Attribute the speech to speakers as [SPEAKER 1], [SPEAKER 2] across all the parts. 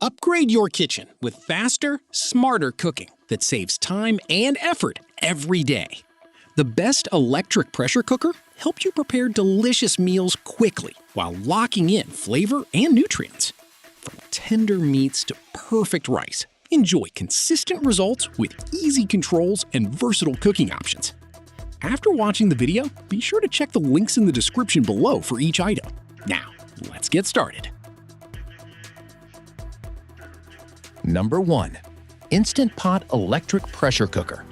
[SPEAKER 1] Upgrade your kitchen with faster, smarter cooking that saves time and effort every day. The best electric pressure cooker helps you prepare delicious meals quickly while locking in flavor and nutrients. From tender meats to perfect rice, enjoy consistent results with easy controls and versatile cooking options. After watching the video, be sure to check the links in the description below for each item. Now, let's get started.
[SPEAKER 2] Number 1. Instant Pot Electric Pressure Cooker.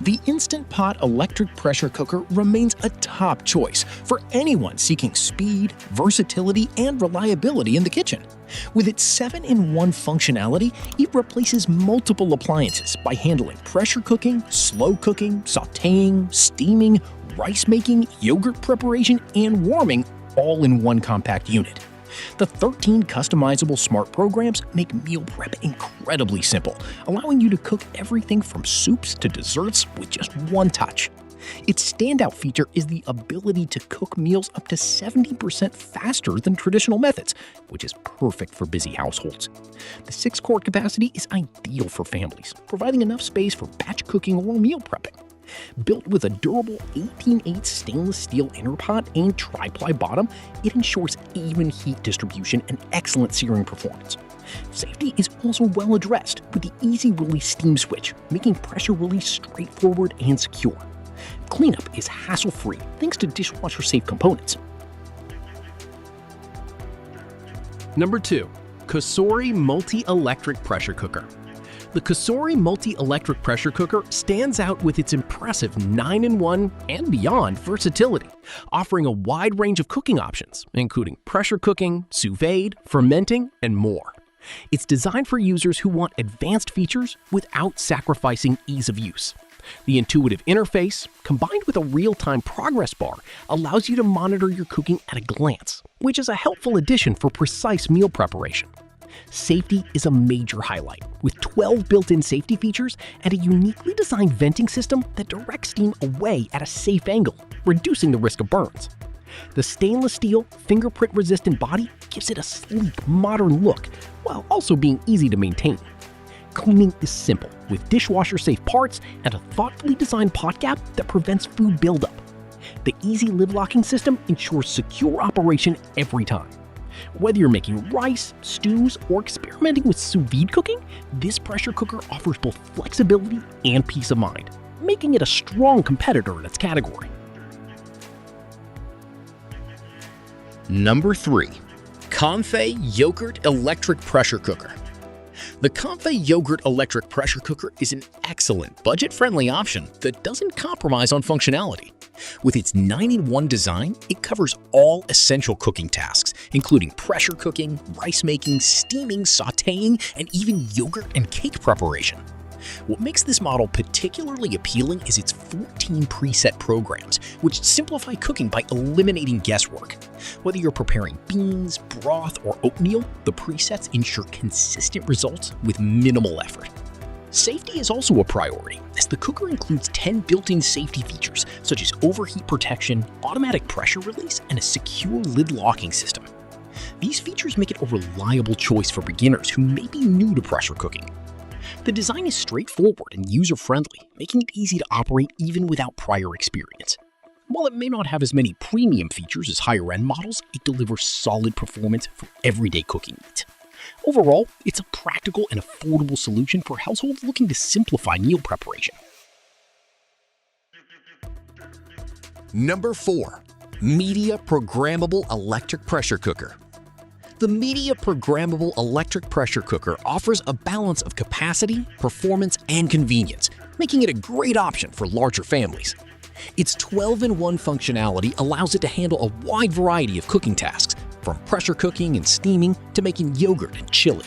[SPEAKER 2] The Instant Pot Electric Pressure Cooker remains a top choice for anyone seeking speed, versatility, and reliability in the kitchen. With its 7-in-1 functionality, it replaces multiple appliances by handling pressure cooking, slow cooking, sautéing, steaming, rice making, yogurt preparation, and warming all in one compact unit. The 13 customizable smart programs make meal prep incredibly simple, allowing you to cook everything from soups to desserts with just one touch. Its standout feature is the ability to cook meals up to 70% faster than traditional methods, which is perfect for busy households. The 6-quart capacity is ideal for families, providing enough space for batch cooking or meal prepping. Built with a durable 18/8 stainless steel inner pot and tri-ply bottom, it ensures even heat distribution and excellent searing performance. Safety is also well addressed with the easy-release steam switch, making pressure release straightforward and secure. Cleanup is hassle-free thanks to dishwasher-safe components.
[SPEAKER 3] Number 2. COSORI Multi-Electric Pressure Cooker. The COSORI Multi-Electric Pressure Cooker stands out with its impressive 9-in-1 and beyond versatility, offering a wide range of cooking options, including pressure cooking, sous vide, fermenting, and more. It's designed for users who want advanced features without sacrificing ease of use. The intuitive interface, combined with a real-time progress bar, allows you to monitor your cooking at a glance, which is a helpful addition for precise meal preparation. Safety is a major highlight, with 12 built-in safety features and a uniquely designed venting system that directs steam away at a safe angle, reducing the risk of burns. The stainless steel, fingerprint-resistant body gives it a sleek, modern look, while also being easy to maintain. Cleaning is simple, with dishwasher-safe parts and a thoughtfully designed pot gap that prevents food buildup. The easy lid locking system ensures secure operation every time. Whether you're making rice, stews, or experimenting with sous vide cooking, this pressure cooker offers both flexibility and peace of mind, making it a strong competitor in its category.
[SPEAKER 1] Number 3. COMFEE Yogurt Electric Pressure Cooker. The COMFEE Yogurt Electric Pressure Cooker is an excellent, budget-friendly option that doesn't compromise on functionality. With its 9-in-1 design, it covers all essential cooking tasks, including pressure cooking, rice making, steaming, sautéing, and even yogurt and cake preparation. What makes this model particularly appealing is its 14 preset programs, which simplify cooking by eliminating guesswork. Whether you're preparing beans, broth, or oatmeal, the presets ensure consistent results with minimal effort. Safety is also a priority, as the cooker includes 10 built-in safety features, such as overheat protection, automatic pressure release, and a secure lid locking system. These features make it a reliable choice for beginners who may be new to pressure cooking. The design is straightforward and user-friendly, making it easy to operate even without prior experience. While it may not have as many premium features as higher-end models, it delivers solid performance for everyday cooking needs. Overall, it's a practical and affordable solution for households looking to simplify meal preparation.
[SPEAKER 2] Number 4. Midea Programmable Electric Pressure Cooker.
[SPEAKER 1] The Midea Programmable Electric Pressure Cooker offers a balance of capacity, performance, and convenience, making it a great option for larger families. Its 12-in-1 functionality allows it to handle a wide variety of cooking tasks, from pressure cooking and steaming to making yogurt and chili.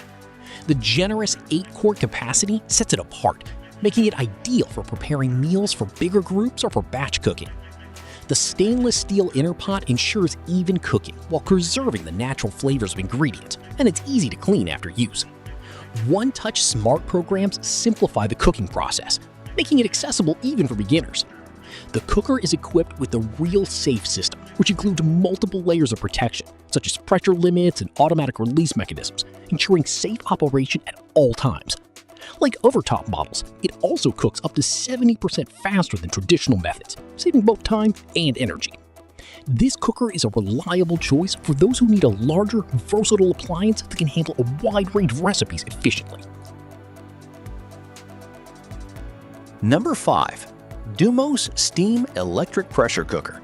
[SPEAKER 1] The generous 8-quart capacity sets it apart, making it ideal for preparing meals for bigger groups or for batch cooking. The stainless steel inner pot ensures even cooking while preserving the natural flavors of ingredients, and it's easy to clean after use. One-touch smart programs simplify the cooking process, making it accessible even for beginners.
[SPEAKER 3] The cooker is equipped with the Real Safe system, which includes multiple layers of protection, such as pressure limits and automatic release mechanisms, ensuring safe operation at all times. Like other top models, it also cooks up to 70% faster than traditional methods, saving both time and energy. This cooker is a reliable choice for those who need a larger, versatile appliance that can handle a wide range of recipes efficiently.
[SPEAKER 2] Number 5. DUMOS Steam Electric Pressure Cooker.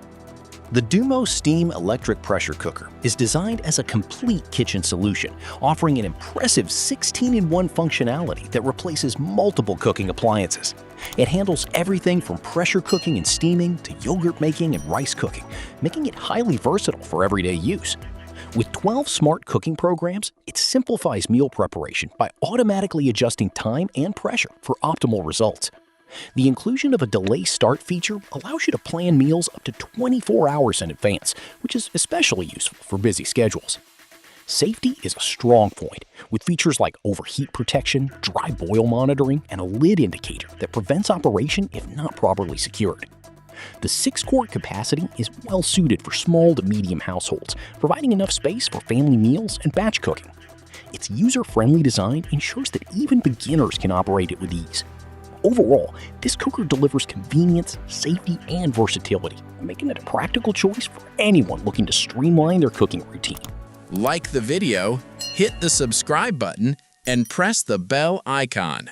[SPEAKER 2] The DUMOS Steam Electric Pressure Cooker is designed as a complete kitchen solution, offering an impressive 16-in-1 functionality that replaces multiple cooking appliances. It handles everything from pressure cooking and steaming to yogurt making and rice cooking, making it highly versatile for everyday use. With 12 smart cooking programs, it simplifies meal preparation by automatically adjusting time and pressure for optimal results. The inclusion of a delay start feature allows you to plan meals up to 24 hours in advance, which is especially useful for busy schedules. Safety is a strong point, with features like overheat protection, dry boil monitoring, and a lid indicator that prevents operation if not properly secured. The 6-quart capacity is well suited for small to medium households, providing enough space for family meals and batch cooking. Its user-friendly design ensures that even beginners can operate it with ease. Overall, this cooker delivers convenience, safety, and versatility, making it a practical choice for anyone looking to streamline their cooking routine.
[SPEAKER 4] Like the video, hit the subscribe button, and press the bell icon.